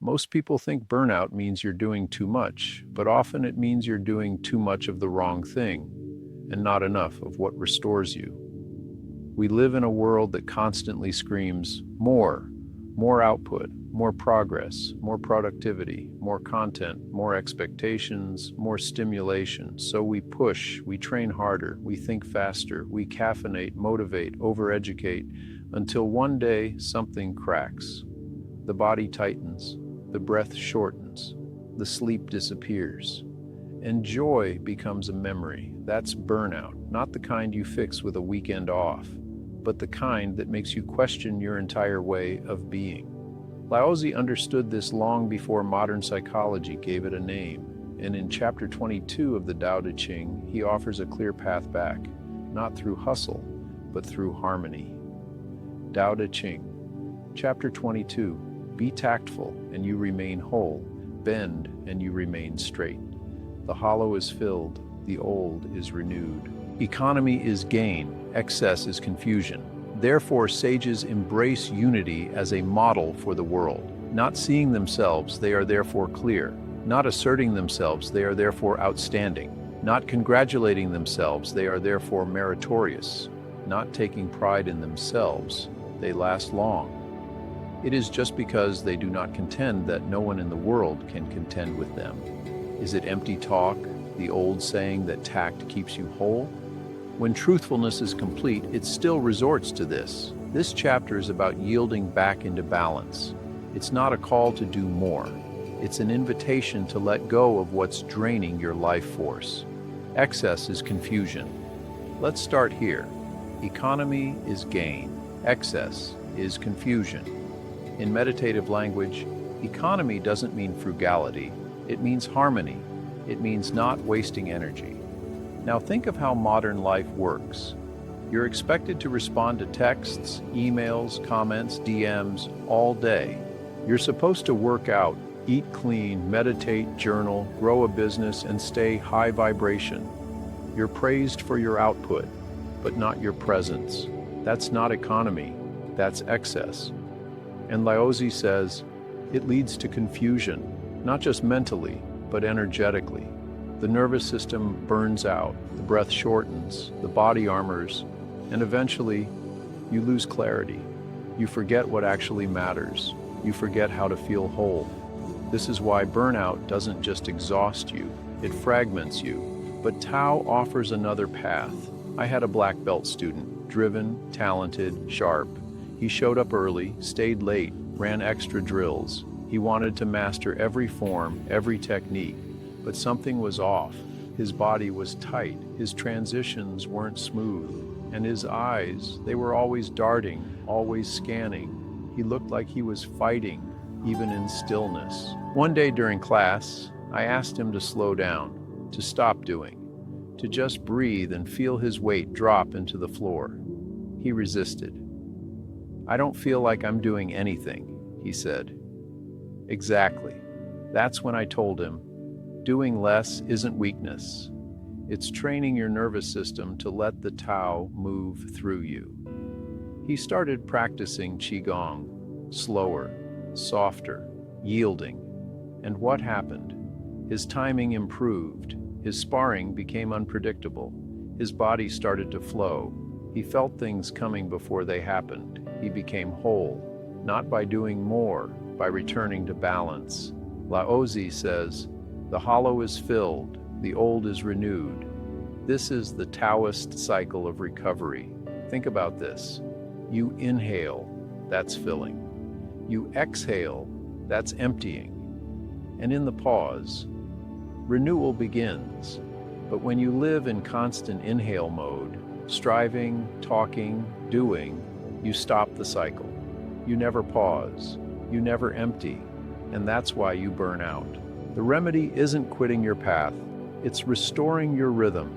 Most people think burnout means you're doing too much, but often it means you're doing too much of the wrong thing and not enough of what restores you. We live in a world that constantly screams more output, more progress, more productivity, more content, more expectations, more stimulation. So we push, we train harder, we think faster, we caffeinate, motivate, overeducate, until one day something cracks. The body tightens, the breath shortens, the sleep disappears, and joy becomes a memory. That's burnout, not the kind you fix with a weekend off, but the kind that makes you question your entire way of being. Laozi understood this long before modern psychology gave it a name, and in chapter 22 of the Tao Te Ching, he offers a clear path back, not through hustle, but through harmony. Tao Te Ching, chapter 22, be tactful and you remain whole, bend and you remain straight. The hollow is filled, the old is renewed. Economy is gain, excess is confusion. Therefore, sages embrace unity as a model for the world. Not seeing themselves, they are therefore clear. Not asserting themselves, they are therefore outstanding. Not congratulating themselves, they are therefore meritorious. Not taking pride in themselves, they last long. It is just because they do not contend that no one in the world can contend with them. Is it empty talk, the old saying that tact keeps you whole? When truthfulness is complete, it still resorts to this. This chapter is about yielding back into balance. It's not a call to do more. It's an invitation to let go of what's draining your life force. Excess is confusion. Let's start here. Economy is gain. Excess is confusion. In meditative language, economy doesn't mean frugality. It means harmony. It means not wasting energy. Now think of how modern life works. You're expected to respond to texts, emails, comments, DMs all day. You're supposed to work out, eat clean, meditate, journal, grow a business, and stay high vibration. You're praised for your output, but not your presence. That's not economy, that's excess. And Laozi says, it leads to confusion, not just mentally, but energetically. The nervous system burns out, the breath shortens, the body armors, and eventually you lose clarity. You forget what actually matters. You forget how to feel whole. This is why burnout doesn't just exhaust you, it fragments you. But Tao offers another path. I had a black belt student, driven, talented, sharp. He showed up early, stayed late, ran extra drills. He wanted to master every form, every technique. But something was off. His body was tight, his transitions weren't smooth, and his eyes, they were always darting, always scanning. He looked like he was fighting, even in stillness. One day during class, I asked him to slow down, to stop doing, to just breathe and feel his weight drop into the floor. He resisted. I don't feel like I'm doing anything, he said. Exactly. That's when I told him, doing less isn't weakness. It's training your nervous system to let the Tao move through you. He started practicing Qigong, slower, softer, yielding. And what happened? His timing improved. His sparring became unpredictable. His body started to flow. He felt things coming before they happened. He became whole, not by doing more, by returning to balance. Laozi says, the hollow is filled, the old is renewed. This is the Taoist cycle of recovery. Think about this. You inhale, that's filling. You exhale, that's emptying. And in the pause, renewal begins. But when you live in constant inhale mode, striving, talking, doing, you stop the cycle. You never pause, you never empty, and that's why you burn out. The remedy isn't quitting your path, it's restoring your rhythm.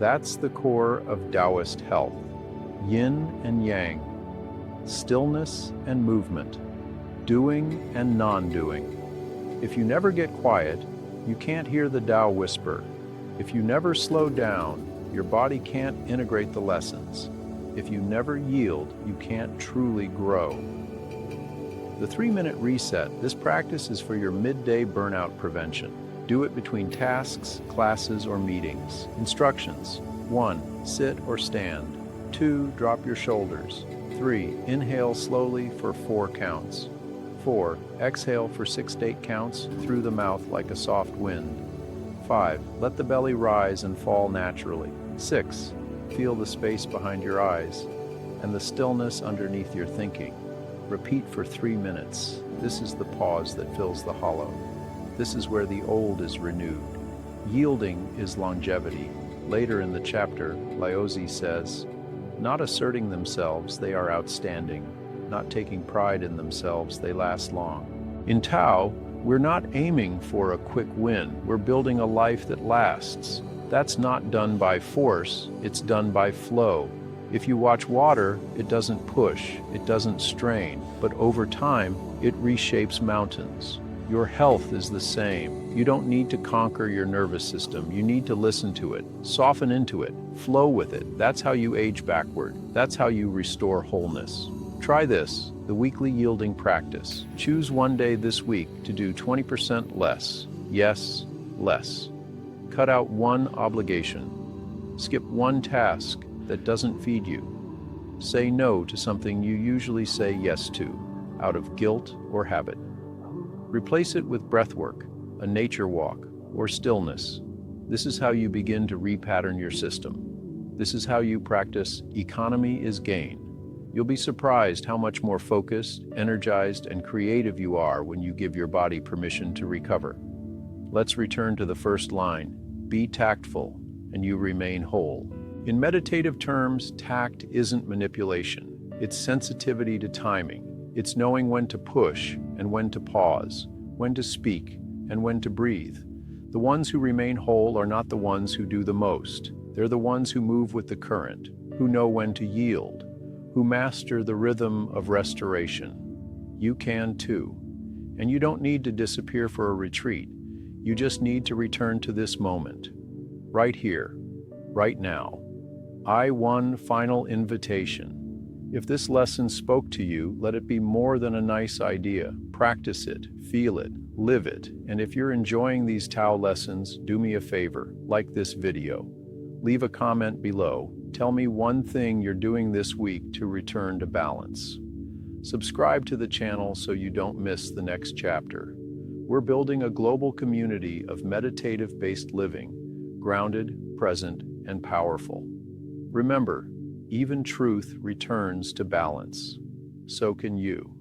That's the core of Taoist health. Yin and yang, stillness and movement, doing and non-doing. If you never get quiet, you can't hear the Tao whisper. If you never slow down, your body can't integrate the lessons. If you never yield, you can't truly grow. The 3-minute reset, this practice is for your midday burnout prevention. Do it between tasks, classes, or meetings. Instructions: 1. Sit or stand. 2. Drop your shoulders. 3. Inhale slowly for 4 counts. 4. Exhale for 6 to 8 counts through the mouth like a soft wind. 5. Let the belly rise and fall naturally. 6. Feel the space behind your eyes and the stillness underneath your thinking. Repeat for 3 minutes. This is the pause that fills the hollow. This is where the old is renewed. Yielding is longevity. Later in the chapter, Laozi says, "Not asserting themselves, they are outstanding. Not taking pride in themselves, they last long." In Tao, we're not aiming for a quick win. We're building a life that lasts. That's not done by force, it's done by flow. If you watch water, it doesn't push, it doesn't strain, but over time, it reshapes mountains. Your health is the same. You don't need to conquer your nervous system. You need to listen to it, soften into it, flow with it. That's how you age backward. That's how you restore wholeness. Try this, the weekly yielding practice. Choose one day this week to do 20% less. Yes, less. Cut out one obligation. Skip one task that doesn't feed you. Say no to something you usually say yes to, out of guilt or habit. Replace it with breathwork, a nature walk, or stillness. This is how you begin to repattern your system. This is how you practice economy is gain. You'll be surprised how much more focused, energized, and creative you are when you give your body permission to recover. Let's return to the first line. Be tactful, and you remain whole. In meditative terms, tact isn't manipulation. It's sensitivity to timing. It's knowing when to push and when to pause, when to speak and when to breathe. The ones who remain whole are not the ones who do the most. They're the ones who move with the current, who know when to yield, who master the rhythm of restoration. You can too. And you don't need to disappear for a retreat. You just need to return to this moment, right here, right now. One final invitation. If this lesson spoke to you, let it be more than a nice idea. Practice it, feel it, live it. And if you're enjoying these Tao lessons, do me a favor, like this video. Leave a comment below. Tell me one thing you're doing this week to return to balance. Subscribe to the channel so you don't miss the next chapter. We're building a global community of meditative-based living, grounded, present, and powerful. Remember, even truth returns to balance. So can you.